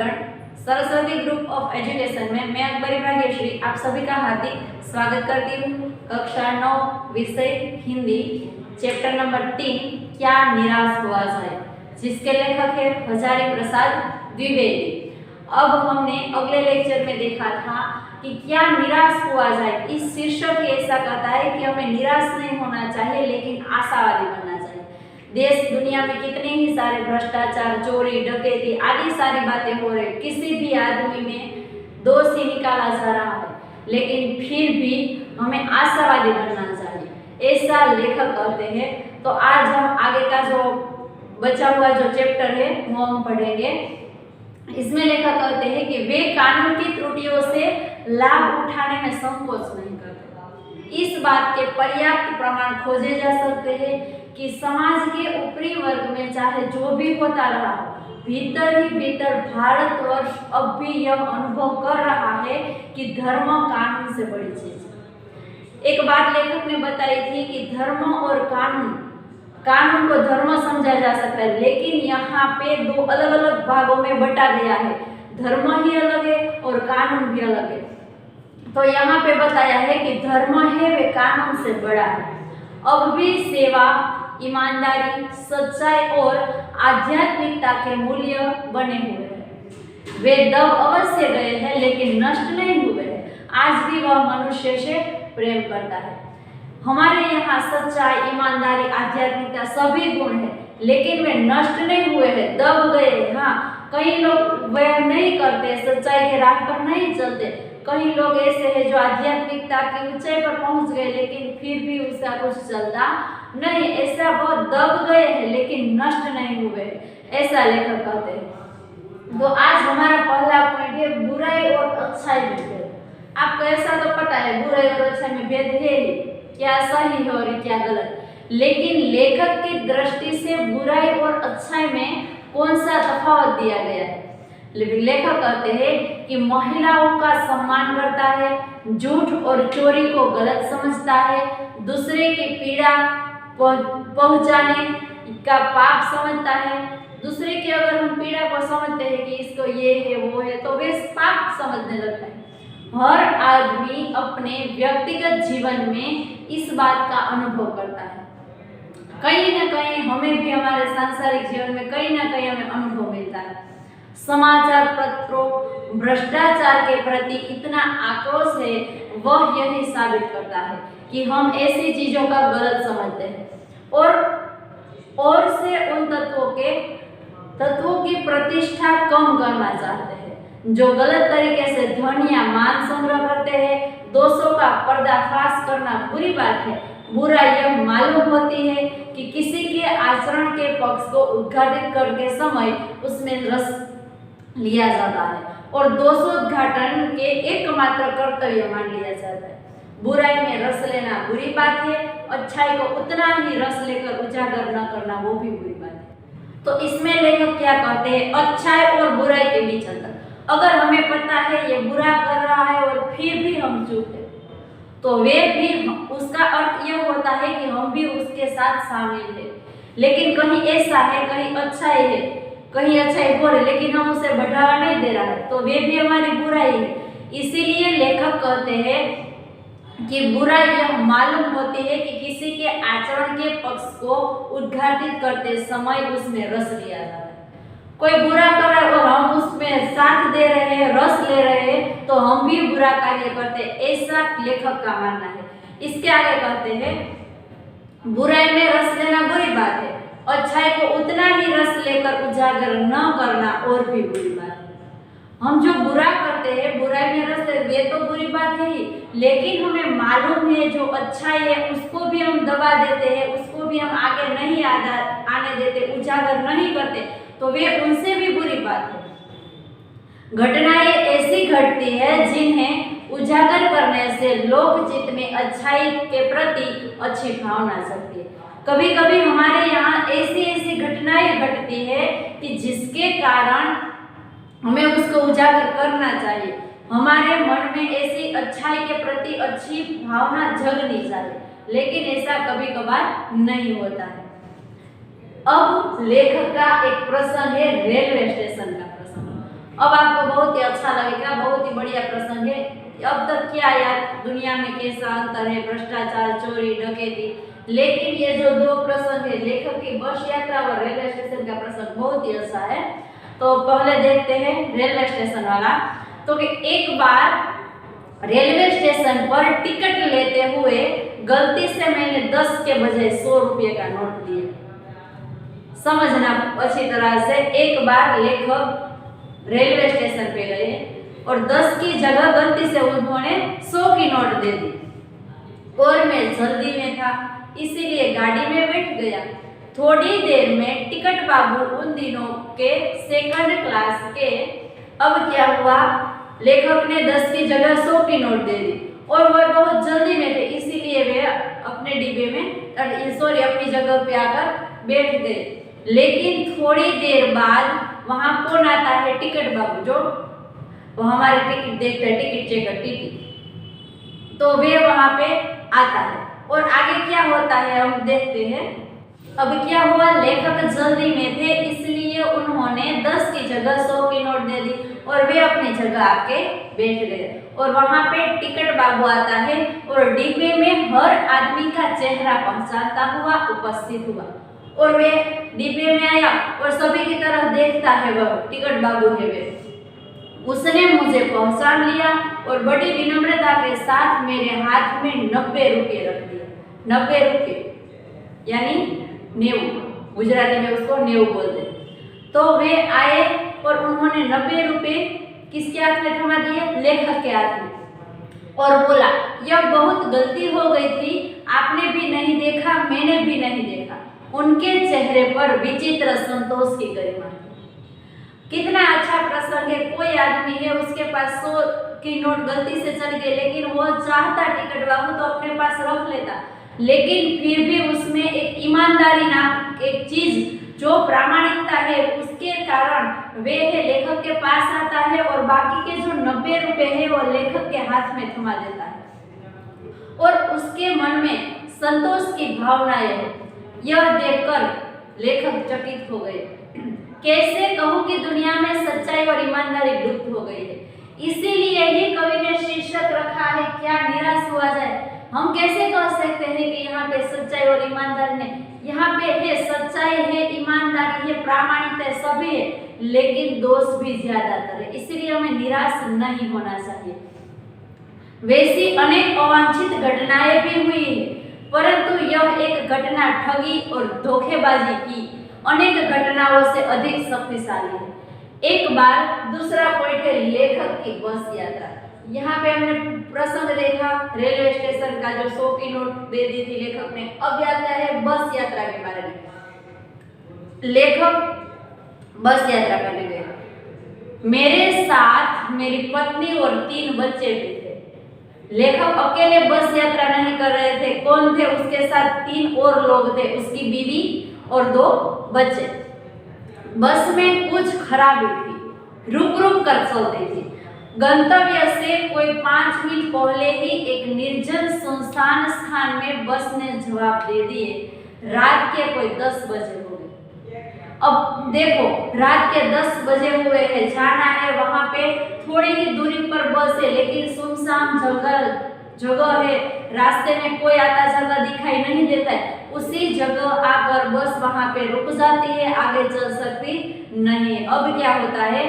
व्याकरण Saraswati group of education में मैं अकबरी भाग्यश्री आप सभी का हार्दिक स्वागत करती हूँ। कक्षा 9 विषय हिंदी चैप्टर नंबर 3 क्या निराश हुआ जाए, जिसके लेखक है हजारी प्रसाद द्विवेदी। अब हमने अगले लेक्चर में देखा था कि क्या निराश हुआ जाए। इस शीर्षक ऐसा कहता है कि हमें निराश नहीं होना चाहिए लेकिन आशावादी बनना चाहिए। देश दुनिया में कितने ही सारे भ्रष्टाचार, चोरी, डकैती आदि सारी बातें हो रही, किसी भी आदमी में दोष ही निकाला जा रहा है, लेकिन फिर भी हमें आशावादी बनना चाहिए, ऐसा लेखक कहते हैं। तो आज हम आगे का जो बचा हुआ जो चैप्टर है वो हम पढ़ेंगे। इसमें लेखक कहते हैं कि वे कानून की त्रुटियों से लाभ उठाने में संकोच नहीं करते। इस बात के पर्याप्त प्रमाण खोजे जा सकते हैं कि समाज के ऊपरी वर्ग में चाहे जो भी होता रहा, भीतर ही भीतर भारतवर्ष अब भी यह अनुभव कर रहा है कि धर्म कानून से बड़ी चीज है। एक बात लेखक ने बताई थी कि धर्म और कानून को धर्म समझा जा सकता है, लेकिन यहाँ पे दो अलग अलग भागों में बटा गया है। धर्म ही अलग है और कानून भी अलग है। तो यहाँ पे बताया है कि धर्म है वे कानून से बड़ा है। अब भी सेवा, ईमानदारी, सच्चाई और आध्यात्मिकता के मूल्य बने हुए हैं। वे दब अवश्य गए हैं लेकिन नष्ट नहीं हुए हैं। आज भी वह मनुष्य से प्रेम करता है। हमारे यहाँ सच्चाई, ईमानदारी, आध्यात्मिकता सभी गुण हैं, लेकिन वे नष्ट नहीं हुए हैं, दब गए। हाँ, कई लोग वह नहीं करते, सच्चाई के राह पर नहीं चलते। कई लोग ऐसे हैं जो आध्यात्मिकता की ऊंचाई पर पहुंच गए लेकिन फिर भी उसका कुछ चलता नहीं। ऐसा बहुत दब गए हैं लेकिन नष्ट नहीं हुए, ऐसा लेखक कहते हैं। तो आज हमारा पहला पॉइंट है बुराई और अच्छाई में भेद। आपको ऐसा तो पता है बुराई और अच्छाई में भेद है, क्या सही है और क्या गलत, लेकिन लेखक की दृष्टि से बुराई और अच्छाई में कौन सा तफावत दिया गया है। लेखक कहते हैं कि महिलाओं का सम्मान करता है, झूठ और चोरी को गलत समझता है, दूसरे की पीड़ा पहुंचाने का पाप समझता है। दूसरे की अगर हम पीड़ा को समझते हैं कि इसको ये है वो है तो वे पाप समझने लगता है। हर आदमी अपने व्यक्तिगत जीवन में इस बात का अनुभव करता है। कहीं ना कहीं हमें भी हमारे सांसारिक जीवन में कहीं ना कहीं हमें अनुभव मिलता है। समाचार पत्रों भ्रष्टाचार के प्रति इतना आक्रोश है, वह यही साबित करता है कि हम ऐसी चीजों का गलत समझते हैं और से उन तत्वों की प्रतिष्ठा कम करना चाहते हैं जो गलत तरीके से धन या मान संग्रह करते हैं। दोषों का पर्दाफाश करना बुरी बात है। बुरा यह मालूम होती है कि किसी के आचरण के पक्ष को उद्घाटित करते समय उसमें रस लिया जाता है और दोषोद्घाटन के एकमात्र कर्तव्य मान लिया जाता है। बुराई में रस लेना बुरी बात है, अच्छाई को उतना ही रस लेकर उजागर न करना वो भी बुरी बात है। तो इसमें लेखक क्या कहते हैं, अच्छाई और बुराई के बीच अंतर। अगर हमें पता है ये बुरा कर रहा है और फिर भी हम चुप है तो वे भी, उसका अर्थ यह होता है कि हम भी उसके साथ शामिल है। लेकिन कहीं ऐसा है, कहीं अच्छाई है, कहीं अच्छाई हो रही लेकिन हम उसे बढ़ावा नहीं दे रहा है तो वे भी हमारी बुराई है। इसीलिए लेखक कहते हैं कि बुराई यह मालूम होती है कि किसी के आचरण के पक्ष को उद्घाटित करते समय उसमें रस लिया जाता है। कोई बुरा कर रहा है और हम उसमें साथ दे रहे हैं, रस ले रहे हैं तो हम भी बुरा कार्य करते हैं, ऐसा लेखक का मानना है। इसके आगे कहते हैं बुराई में रस लेना बुरी बात है, अच्छाई को उतना ही रस लेकर उजागर न करना और भी बुरी बात है। हम जो बुरा करते हैं, बुराई में रस लेते ये तो बुरी बात है ही, लेकिन हमें मालूम है जो अच्छाई है उसको भी हम दबा देते हैं, उसको भी हम आगे नहीं आने देते, उजागर नहीं करते तो वे उनसे भी बुरी बात है। घटनाएं ऐसी घटती है जिन्हें उजागर करने से लोकचित्त में अच्छाई के प्रति अच्छी भावना जगती है। कभी कभी हमारे यहाँ ऐसी घटनाएं घटती है कि जिसके कारण हमें उसको उजागर करना चाहिए। हमारे मन में ऐसी अच्छाई के प्रति अच्छी भावना जगनी चाहिए, लेकिन ऐसा कभी कभार नहीं होता है। अब लेखक का एक प्रसंग है रेलवे स्टेशन का प्रसंग। अब आपको बहुत ही अच्छा लगेगा, बहुत ही बढ़िया प्रसंग है। अब तक क्या यार दुनिया में कैसा अंतर है, भ्रष्टाचार, चोरी, डकैती, लेकिन ये जो दो प्रसंग है, लेखक की बस यात्रा और रेलवे स्टेशन का प्रसंग बहुत ही अच्छा है। तो पहले देखते हैं रेलवे स्टेशन वाला। तो कि एक बार रेलवे स्टेशन पर टिकट लेते हुए गलती से मैंने 10 के बजाय 100 रुपये का नोट दिया। समझना अच्छी तरह से, एक बार लेखक रेलवे स्टेशन पे गए और 10 की जगह गलती से उन्होंने 100 की नोट दे दी और मैं जल्दी में था इसीलिए गाड़ी में बैठ गया। थोड़ी देर में टिकट बाबू उन दिनों के सेकंड क्लास के। अब क्या हुआ, लेखक ने 10 की जगह 100 की नोट दे दी और वह बहुत जल्दी में थे इसीलिए वे अपने डिब्बे में सॉरी अपनी जगह पे आकर बैठ गए। लेकिन थोड़ी देर बाद वहां कौन आता है, टिकट बाबू, जो वो हमारे टिकट देखता है, टिकट चेकर टीटी, तो वे वहां पे आता है। और आगे क्या होता है हम देखते हैं। अब क्या हुआ, लेखक जल्दी में थे इसलिए उन्होंने 10 की जगह 100 की नोट दे दी और वे अपनी जगह आके बैठ गए। और वहां पे टिकट बाबू आता है और डिब्बे में हर आदमी का चेहरा पहचानता हुआ उपस्थित हुआ और वे डिब्बे में आया और सभी की तरफ देखता है, वह टिकट बाबू है वे। उसने मुझे पहचान लिया और बड़ी विनम्रता के साथ मेरे हाथ में 90 रुपये रख दिए। 90 रुपये यानी 90, गुजराती में उसको 90 बोलते। तो वे आए और उन्होंने 90 रुपये किसके हाथ में थमा दिए, लेखक के हाथ में, और बोला यह बहुत गलती हो गई थी, आपने भी नहीं देखा, मैंने भी नहीं देखा। उनके चेहरे पर विचित्र संतोष की गरिमा। कितना अच्छा प्रसंग है। कोई आदमी है उसके पास 100 की नोट गलती से चल गई, लेकिन वो चाहता टिकट बाबू तो अपने पास रख लेता, लेकिन फिर भी उसमें एक ईमानदारी नाम एक चीज, जो प्रामाणिकता है, उसके कारण वे है लेखक के पास आता है और बाकी के जो 90 रुपए है वो लेखक के हाथ में थमा देता है और उसके मन में संतोष की भावना है। यह देखकर लेखक चकित हो गए। कैसे कहूं कि दुनिया में सच्चाई और ईमानदारी लुप्त हो गई है। इसीलिए ही कवि ने शीर्षक रखा है, क्या निराश हुआ जाए। हम कैसे कह सकते हैं कि यहाँ पे सच्चाई और ईमानदारी नहीं, यहाँ पे है सच्चाई है, ईमानदारी है, प्रामाणिकता है, सभी है, लेकिन दोष भी ज्यादातर है। इसलिए हमें निराश नहीं होना चाहिए। वैसी अनेक अवांछित घटनाएं भी हुई है, परंतु यह एक घटना ठगी और धोखेबाजी की अनेक घटनाओं से अधिक शक्तिशाली है। एक बार दूसरा पॉइंट है लेखक की बस यात्रा। यहाँ पे हमने प्रसंग देखा रेलवे स्टेशन का, जो 100 की नोट दे दी थी लेखक ने। अब आता है बस यात्रा के बारे में। लेखक बस यात्रा करने गए। मेरे साथ मेरी पत्नी और 3 बच्चे भी थे। लेखक अकेले बस यात्रा नहीं कर रहे थे। कौन थे उसके साथ? 3 और लोग थे, उसकी बीवी और 2 बच्चे। बस में कुछ खराबी थी, रुक रुक कर चलती थी। गंतव्य से कोई 5 मील पहले ही एक निर्जन सुनसान स्थान में बस ने जवाब दे दिए। रात के कोई 10 बजे हो गए। अब देखो रात के 10 बजे हुए हैं, जाना है वहां पे, थोड़ी ही दूरी पर बस है, लेकिन सुनसान जगह है, रास्ते में कोई आता जाता दिखाई नहीं देता है। उसी जगह आकर बस वहां पे रुक जाती है, आगे चल सकती नहीं। अब क्या होता है,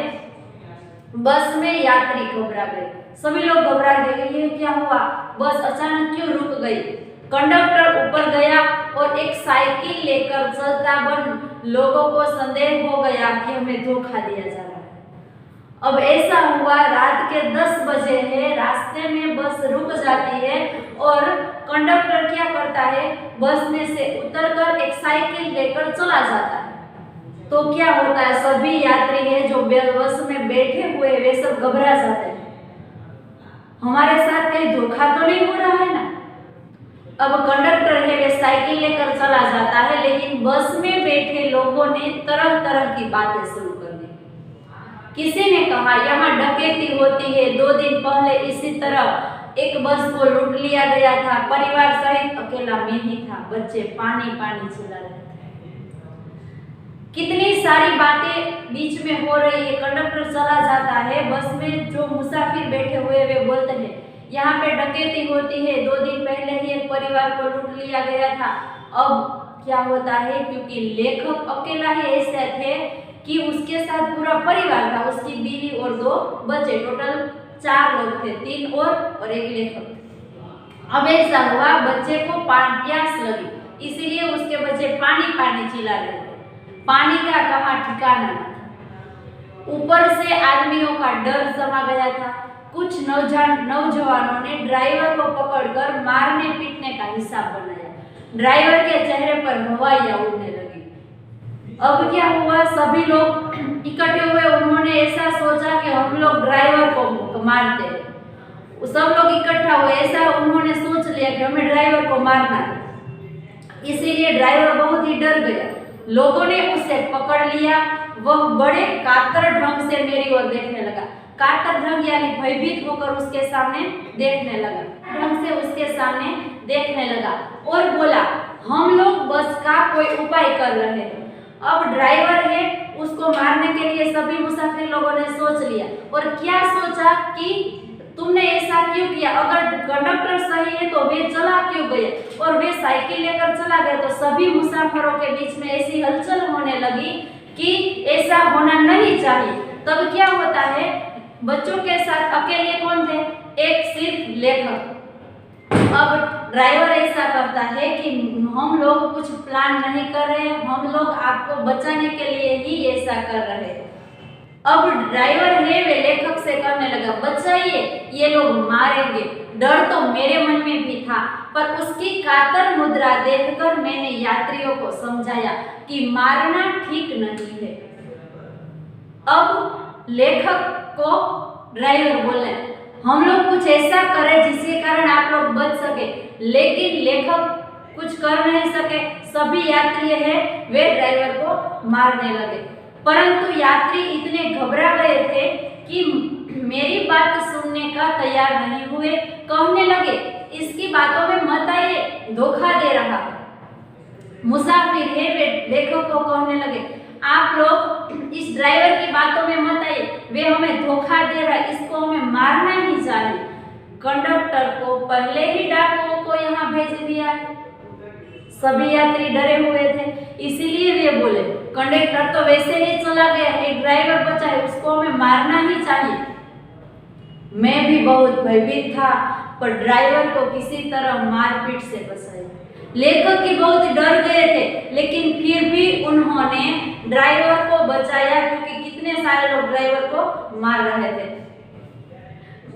बस में यात्री घबरा गए, सभी लोग घबरा गए, ये क्या हुआ, बस अचानक क्यों रुक गई। कंडक्टर ऊपर गया और एक साइकिल लेकर चलता बन लोगों को संदेह हो गया कि हमें धोखा दिया जा रहा है। अब ऐसा हुआ, रात के 10 बजे है, रास्ते में बस रुक जाती है और कंडक्टर क्या करता है, बस में से उतरकर एक साइकिल लेकर चला जाता है। तो क्या होता है, सभी यात्री है जो बस में बैठे हुए वे सब घबरा जाते हैं, हमारे साथ कहीं धोखा तो नहीं हो रहा है ना। अब कंडक्टर है वे साइकिल लेकर चला जाता है, लेकिन बस में बैठे लोगों ने तरह तरह की बातें शुरू कर दी। किसी ने कहा यहाँ डकैती होती है, 2 दिन पहले इसी तरह एक बस को लूट लिया गया था, परिवार सहित अकेला मैं ही था, बच्चे पानी पानी चिल्ला रहे थे। कितनी सारी बातें बीच में हो रही है, कंडक्टर चला जाता है, बस में जो मुसाफिर बैठे हुए वे बोलते हैं यहाँ पे डकैती होती है, 2 दिन पहले ही एक परिवार को लूट लिया गया था। अब क्या होता है, क्योंकि लेखक अकेला ही ऐसे थे कि उसके साथ पूरा परिवार था, उसकी बीवी और 2 बच्चे, टोटल 4 लोग थे, 3 और 1 लेखक। अब ऐसा हुआ, बच्चे को प्यास लगी, इसीलिए उसके बच्चे पानी चिल्ला रहे थे। पानी का कहाँ ठिकाना न था। ऊपर से आदमियों का डर समा गया था। कुछ नौजवानों ने ड्राइवर को पकड़कर मारने पीटने का हिसाब बनाया। ड्राइवर के चेहरे पर हवाइयां उड़ने लगी। अब क्या हुआ, सभी लोग इकट्ठे हुए, उन्होंने ऐसा सोचा कि हम लोग ड्राइवर को मारते हैं। सब लोग इकट्ठा हुए, ऐसा उन्होंने सोच लिया कि हमें ड्राइवर को मारना है। इसीलिए ड्राइवर बहुत ही डर गया। लोगों ने उसे पकड़ लिया। वह बड़े कातर ढंग से मेरी ओर देखने लगा। कातर ढंग यानी भयभीत होकर उसके सामने देखने लगा, ढंग से उसके सामने देखने लगा और बोला, हम लोग बस का कोई उपाय कर रहे हैं। अब ड्राइवर है, उसको मारने के लिए सभी मुसाफिर लोगों ने सोच लिया। और क्या सोचा कि तुमने ऐसा क्यों किया, अगर कंडक्टर सही है तो वे चला क्यों गए, और वे साइकिल लेकर चला गया। तो सभी मुसाफिरों के बीच में ऐसी हलचल होने लगी कि ऐसा होना नहीं चाहिए। तब क्या होता है, बच्चों के साथ अकेले कौन थे, एक सिर्फ लेखक। अब ड्राइवर ऐसा करता है कि हम लोग कुछ प्लान नहीं कर रहे हैं, हम लोग आपको बचाने के लिए ही ऐसा कर रहे हैं। अब ड्राइवर है वे लेखक से करने लगा, बचाइए, ये लोग मारेंगे। डर तो मेरे मन में भी था, पर उसकी कातर मुद्रा देखकर मैंने यात्रियों को समझाया कि मारना ठीक नहीं है। अब लेखक को ड्राइवर बोले, हम लोग कुछ ऐसा करें जिसके कारण आप लोग बच सके। लेकिन लेखक कुछ कर नहीं सके। सभी यात्री है वे ड्राइवर को मारने लगे, परंतु यात्री इतने घबरा गए थे कि मेरी बात सुनने का तैयार नहीं हुए। कहने लगे, इसकी बातों में मत आइए, धोखा दे रहा है। मुसाफिर है वे लेखक को कहने लगे, आप लोग इस ड्राइवर की बातों में मत आइए, वे हमें धोखा दे रहा है, इसको हमें मारना ही चाहिए। कंडक्टर को पहले ही डाकुओं को यहाँ भेज दिया है। सभी यात्री डरे हुए थे, इसीलिए वे बोले, कंडक्टर तो वैसे ही चला गया, एक ड्राइवर बचा है, उसको हमें मारना ही चाहिए। मैं भी बहुत भयभीत था, पर ड्राइवर को किसी तरह मारपीट से बचाया। लेखक की बहुत डर गए थे, लेकिन फिर भी उन्होंने ड्राइवर को बचाया, क्योंकि कितने सारे लोग ड्राइवर को मार रहे थे।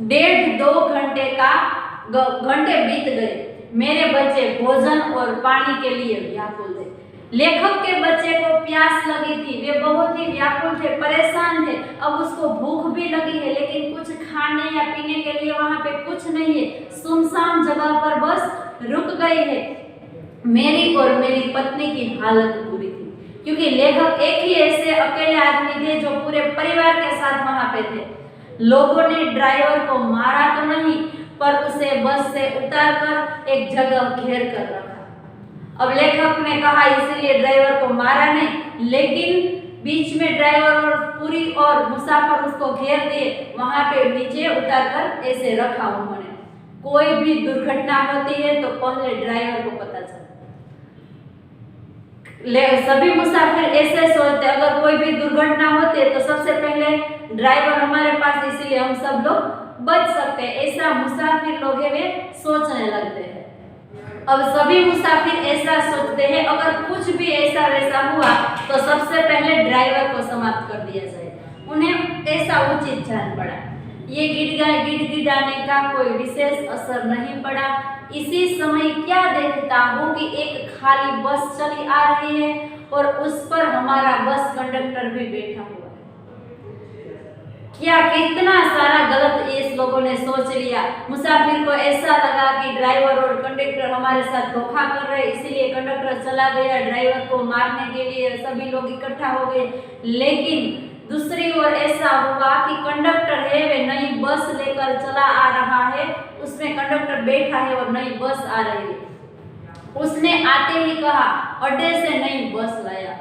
1.5-2 घंटे बीत गए। मेरे बच्चे भोजन और पानी के लिए व्याकुल थे। लेखक के बच्चे को प्यास लगी थी, वे बहुत ही व्याकुल थे, परेशान थे। अब उसको भूख भी लगी है, लेकिन कुछ खाने या पीने के लिए वहां पे कुछ नहीं है। सुनसान जगह पर बस रुक गई है। मेरी और मेरी पत्नी की हालत बुरी थी, क्योंकि लेखक एक ही ऐसे अकेले आदमी थे जो पूरे परिवार के साथ वहां पे थे। लोगों ने ड्राइवर को मारा तो नहीं, पर उसे बस से उतारकर एक जगह घेर कर रखा। अब लेखक ने कहा इसलिए ड्राइवर को मारा नहीं, लेकिन बीच में ड्राइवर और पूरी और मुसाफिर उसको घेर दिए, वहां पे नीचे उतारकर ऐसे रखा उन्होंने। कोई भी दुर्घटना होती है तो पहले ड्राइवर को पता चलता। सभी मुसाफिर ऐसे सोचते, अगर कोई भी दुर्घटना होती है तो सबसे पहले ड्राइवर हमारे पास, इसीलिए हम सब लोग बच सकते हैं। ऐसा मुसाफिर लोग वे सोचने लगते हैं। अब सभी मुसाफिर ऐसा सोचते हैं, अगर कुछ भी ऐसा वैसा हुआ तो सबसे पहले ड्राइवर को समाप्त कर दिया जाए। उन्हें ऐसा उचित जान पड़ा। ये गिड़गिड़ाने का कोई विशेष असर नहीं पड़ा। इसी समय क्या देखता हूँ कि एक खाली बस चली आ रही है और उस पर हमारा बस कंडक्टर भी बैठा हुआ है। क्या कितना सारा गलत इस लोगों ने सोच लिया। मुसाफिर को ऐसा लगा कि ड्राइवर और कंडक्टर हमारे साथ धोखा कर रहे हैं, इसीलिए कंडक्टर चला गया ड्राइवर को मारने के लिए। सभी लोग इकट्ठा हो गए, लेकिन दूसरी ओर ऐसा हुआ कि कंडक्टर है वे नई बस लेकर चला आ रहा है, उसमें कंडक्टर बैठा है और नई बस आ रही है। उसने आते ही कहा, अड्डे से नई बस लाया।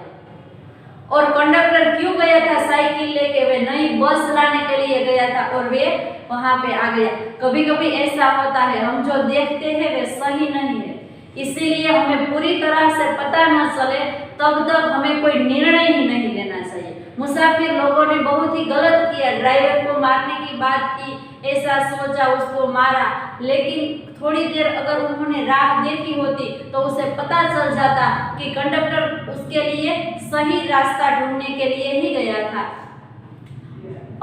और कंडक्टर क्यों गया था साइकिल लेके, वे नई बस लाने के लिए गया था और वे वहां पे आ गया। कभी कभी ऐसा होता है, हम जो देखते हैं वे सही नहीं है, इसीलिए हमें पूरी तरह से पता न चले तब तक हमें कोई निर्णय ही नहीं लेना चाहिए। मुसाफिर लोगों ने बहुत ही गलत किया, ड्राइवर को मारने की बात की, ऐसा सोचा उसको मारा, लेकिन थोड़ी देर अगर उन्होंने राह देखी होती तो उसे पता चल जाता कि कंडक्टर उसके लिए सही रास्ता ढूंढने के लिए ही गया था।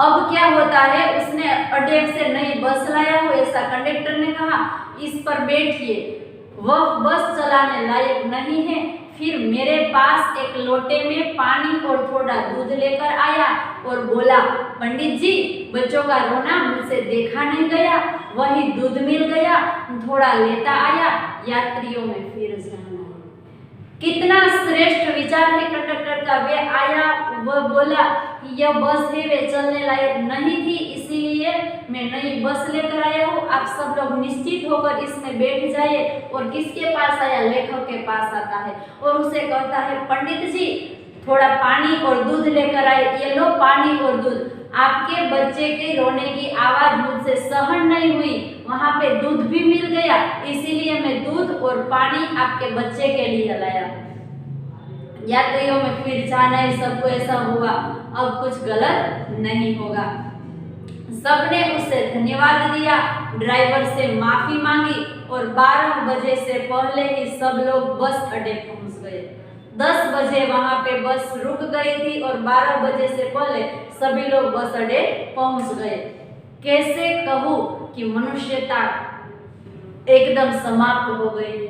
अब क्या होता है, उसने अड्डे से नई बस लाया हो, ऐसा कंडक्टर ने कहा, इस पर बैठिए, वह बस चलाने लायक नहीं है। फिर मेरे पास एक लोटे में पानी और थोड़ा दूध लेकर आया और बोला, पंडित जी, बच्चों का रोना मुझसे देखा नहीं गया, वही दूध मिल गया, थोड़ा लेता आया, यात्रियों में फिर जाना। कितना श्रेष्ठ विचार है कंडक्टर का। वे आया, वह बोला कि यह बस है, वे चलने लायक नहीं थी, इसीलिए मैं नई बस लेकर आया हूँ, आप सब लोग निश्चित होकर इसमें बैठ जाइए। और किसके पास आया, लेखक के पास आता है और उसे कहता है, पंडित जी थोड़ा पानी और दूध लेकर आए, ये लो पानी और दूध, आपके बच्चे के रोने की आवाज मुझसे सहन नहीं हुई, वहां पे दूध भी मिल गया, इसीलिए मैं दूध और पानी आपके बच्चे के लिए लाया। यात्रियों में फिर जाना है, सबको ऐसा हुआ अब कुछ गलत नहीं होगा। सबने उसे धन्यवाद दिया, ड्राइवर से माफी मांगी और 12 बजे से पहले ही सब लोग बस अड्डे पहुंच गए। 10 बजे वहां पे बस रुक गई थी और 12 बजे से पहले सभी लोग बस अड्डे पहुंच गए। कैसे कहूं कि मनुष्यता एकदम समाप्त हो गई।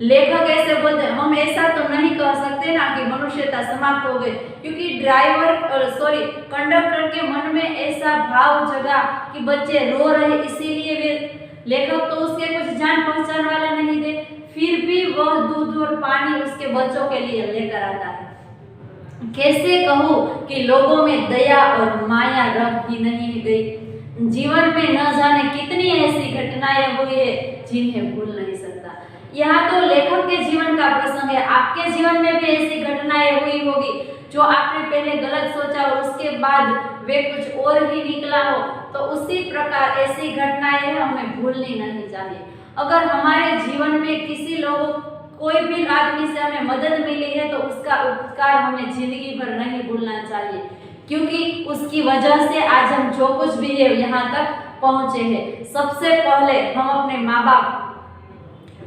लेखक ऐसे बोलते, हम ऐसा तो नहीं कह सकते ना कि मनुष्यता समाप्त हो गई, क्योंकि कंडक्टर के मन में ऐसा भाव जगा कि बच्चे रो रहे, इसीलिए वे लेखक तो उसके कुछ जान पहचान वाले नहीं थे, फिर भी वह दूध और पानी उसके बच्चों के लिए लेकर आता है। कैसे कहूं कि लोगों में दया और माया रह ही नहीं गई। जीवन में न जाने कितनी ऐसी घटनाएं हुई है जिन्हें भूल नहीं सकता। यहाँ तो लेखक के जीवन का प्रसंग है, आपके जीवन में भी ऐसी घटनाएं हुई होगी जो आपने पहले गलत सोचा और उसके बाद वे कुछ और ही निकला हो, तो उसी प्रकार ऐसी घटनाएं हमें भूलनी नहीं चाहिए। अगर हमारे जीवन में किसी लोगों कोई भी आदमी से हमें मदद मिली है तो उसका उपकार हमें जिंदगी भर नहीं भूलना चाहिए, क्योंकि उसकी वजह से आज हम जो कुछ भी है यहाँ तक पहुँचे हैं। सबसे पहले हम अपने माँ बाप,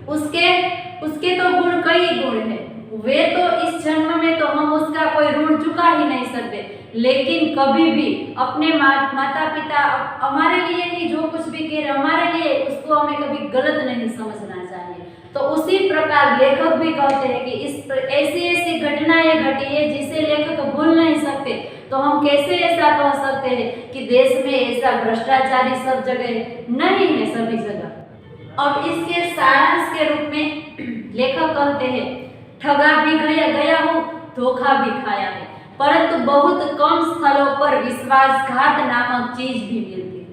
उसके तो गुण कई गुण हैं, वे तो इस जन्म में तो हम उसका कोई ऋण चुका ही नहीं सकते, लेकिन कभी भी अपने माता पिता हमारे लिए ही जो कुछ भी कह रहे हमारे लिए, उसको हमें कभी गलत नहीं समझना चाहिए। तो उसी प्रकार लेखक भी कहते हैं कि इस ऐसी ऐसी घटनाएं घटी है जिसे लेखक भूल नहीं सकते। तो हम कैसे ऐसा कह सकते हैं कि देश में ऐसा भ्रष्टाचारी सब जगह नहीं है, सभी जगह। अब इसके सारांश के रूप में लेखक कहते हैं, ठगा भी गया हूँ, धोखा भी खाया है, परंतु बहुत कम स्थलों पर विश्वासघात नामक चीज भी मिलती है।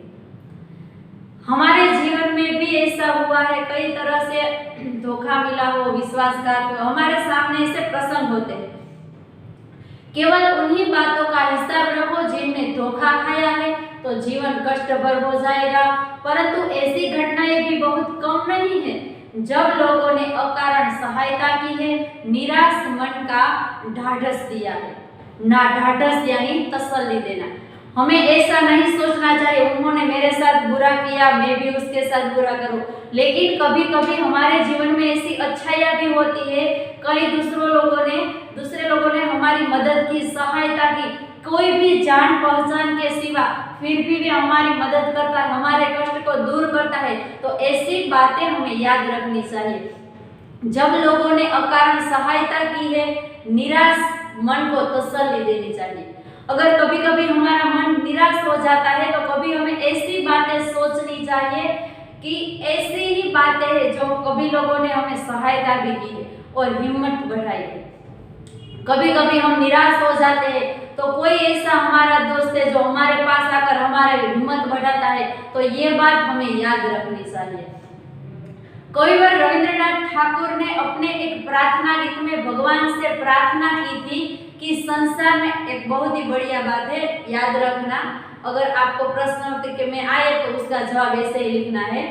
हमारे जीवन में भी ऐसा हुआ है, कई तरह से धोखा मिला हो, विश्वासघात हो, हमारे सामने ऐसे प्रसंग होते हैं। केवल उन्हीं बातों का हिसाब रखो जिनमें धोखा खाया है, तो जीवन कष्टभर हो जाएगा। परंतु ऐसी घटनाएं भी बहुत कम नहीं है जब लोगों ने अकारण सहायता की है, निराश मन का ढाढ़स दिया है। ना ढाढ़स यानी तसल्ली देना। हमें ऐसा नहीं सोचना चाहिए उन्होंने मेरे साथ बुरा किया, मैं भी उसके साथ बुरा करूं। लेकिन कभी कभी हमारे जीवन में ऐसी अच्छाइयाँ भी होती है, कई दूसरे लोगों ने हमारी मदद की, सहायता की, कोई भी जान पहचान के सिवा फिर भी हमारी मदद करता है, हमारे कष्ट को दूर करता है। तो ऐसी बातें हमें याद रखनी चाहिए। जब लोगों ने अकारण सहायता की है, निराश मन को तसल्ली देनी चाहिए। अगर कभी कभी हमारा मन निराश हो जाता है तो कभी हमें ऐसी बातें सोचनी चाहिए कि ऐसी ही बातें हैं जो कभी लोगों ने हमें सहायता भी की है और हिम्मत बढ़ाई है। कभी कभी हम निराश हो जाते हैं तो कोई ऐसा हमारा दोस्त है जो हमारे पास आकर हमारी हिम्मत बढ़ाता है, तो ये बात हमें याद रखनी चाहिए। कई बार रविंद्रनाथ ठाकुर ने अपने एक प्रार्थना गीत में भगवान से प्रार्थना की थी कि संसार में एक बहुत ही बढ़िया बात है, याद रखना। अगर आपको प्रश्न उत्तर के में आए तो उसका जवाब ऐसे ही लिखना है।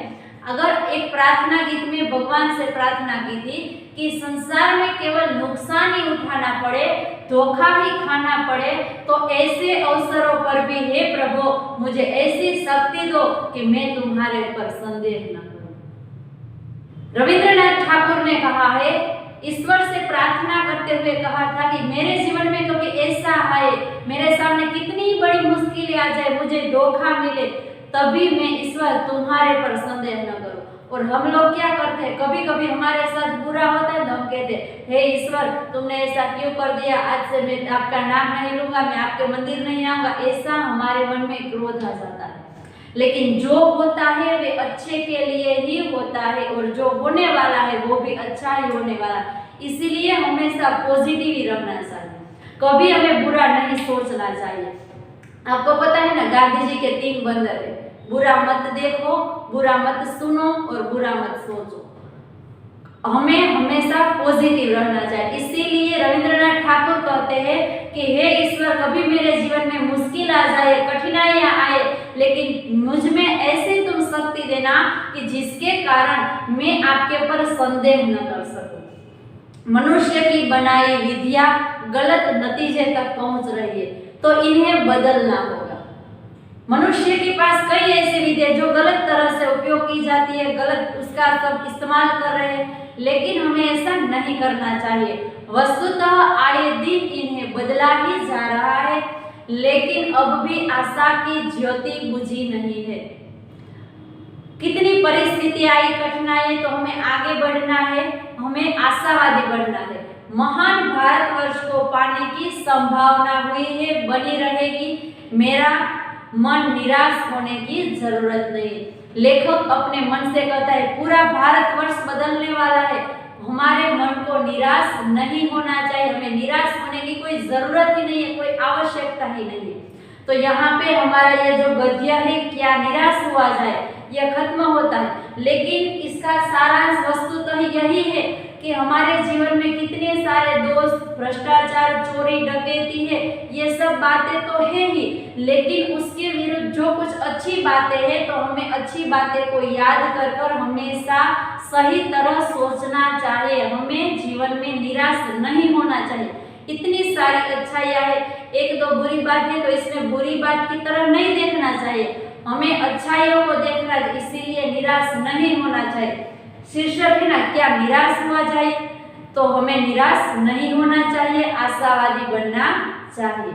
अगर एक प्रार्थना गीत में भगवान से प्रार्थना की थी कि संसार में केवल नुकसान ही उठाना पड़े, धोखा ही खाना पड़े, तो ऐसे अवसरों पर भी हे प्रभु मुझे ऐसी शक्ति दो कि मैं तुम्हारे ऊपर संदेह न करूं। रविंद्रनाथ ठाकुर ने कहा है, ईश्वर से प्रार्थना करते हुए कहा था कि मेरे जीवन में कभी ऐसा आए, मेरे सामने कितनी बड़ी मुश्किलें आ जाए, मुझे धोखा मिले, तभी मैं ईश्वर तुम्हारे पर संदेह न करूं। और हम लोग क्या करते हैं, कभी कभी हमारे साथ बुरा होता है तो हम कहते हैं हे ईश्वर तुमने ऐसा क्यों कर दिया, आज से मैं आपका नाम नहीं लूंगा, मैं आपके मंदिर नहीं आऊंगा। ऐसा हमारे मन में क्रोध आ जाता है। लेकिन जो होता है वे अच्छे के लिए ही होता है, और जो होने वाला है वो भी अच्छा ही होने वाला है। इसीलिए हमेशा पॉजिटिव ही रहना चाहिए, कभी हमें बुरा नहीं सोचना चाहिए। आपको पता है ना, गांधी जी के 3 बंदर है, बुरा मत देखो, बुरा मत सुनो और बुरा मत सोचो। हमें हमेशा पॉजिटिव रहना चाहिए। इसीलिए रविंद्रनाथ ठाकुर कहते हैं कि हे ईश्वर कभी मेरे जीवन में मुश्किल आ जाए, कठिनाइयां आए, लेकिन मुझ में ऐसे तुम शक्ति देना कि जिसके कारण मैं आपके ऊपर संदेह न कर सकूं। मनुष्य की बनाई विधियां गलत नतीजे तक पहुंच रही है, तो इन्हें बदलना होगा। मनुष्य के पास कई ऐसी विधियां जो गलत तरह से उपयोग की जाती है, गलत उसका सब इस्तेमाल कर रहे हैं, लेकिन हमें ऐसा नहीं करना चाहिए। वस्तुतः आए दिन इन्हें बदला ही जा रहा है, लेकिन अब भी आशा की ज्योति बुझी नहीं है। कितनी परिस्थिति आई, कठिनाई, तो हमें आगे बढ़ना है, हमें आशावादी बनना है। महान भारतवर्ष को पाने की संभावना हुई है, बनी रहेगी। मेरा मन निराश होने की जरूरत नहीं। लेखक अपने मन से कहता है पूरा भारतवर्ष बदलने वाला है, हमारे मन को निराश नहीं होना चाहिए, हमें निराश होने की कोई जरूरत ही नहीं है, कोई आवश्यकता ही नहीं है। तो यहाँ पे हमारा ये जो गद्य है क्या निराश हुआ जाए, यह खत्म होता है। लेकिन इसका सारांश वस्तुतः यही है कि हमारे जीवन में कितने सारे दोष, भ्रष्टाचार, चोरी, डकैती है, ये सब बातें तो है ही, लेकिन उसके विरुद्ध जो कुछ अच्छी बातें हैं, तो हमें अच्छी बातें को याद कर हमेशा सही तरह सोचना चाहिए। हमें जीवन में निराश नहीं होना चाहिए। इतनी सारी अच्छाइयाँ है, 1-2 बुरी बात है तो इसमें बुरी बात की तरह नहीं देखना चाहिए, हमें अच्छाइयों को देखना है, इसीलिए निराश नहीं होना चाहिए। शीर्षक है ना, क्या निराश हुआ जाए, तो हमें निराश नहीं होना चाहिए, आशावादी बनना चाहिए।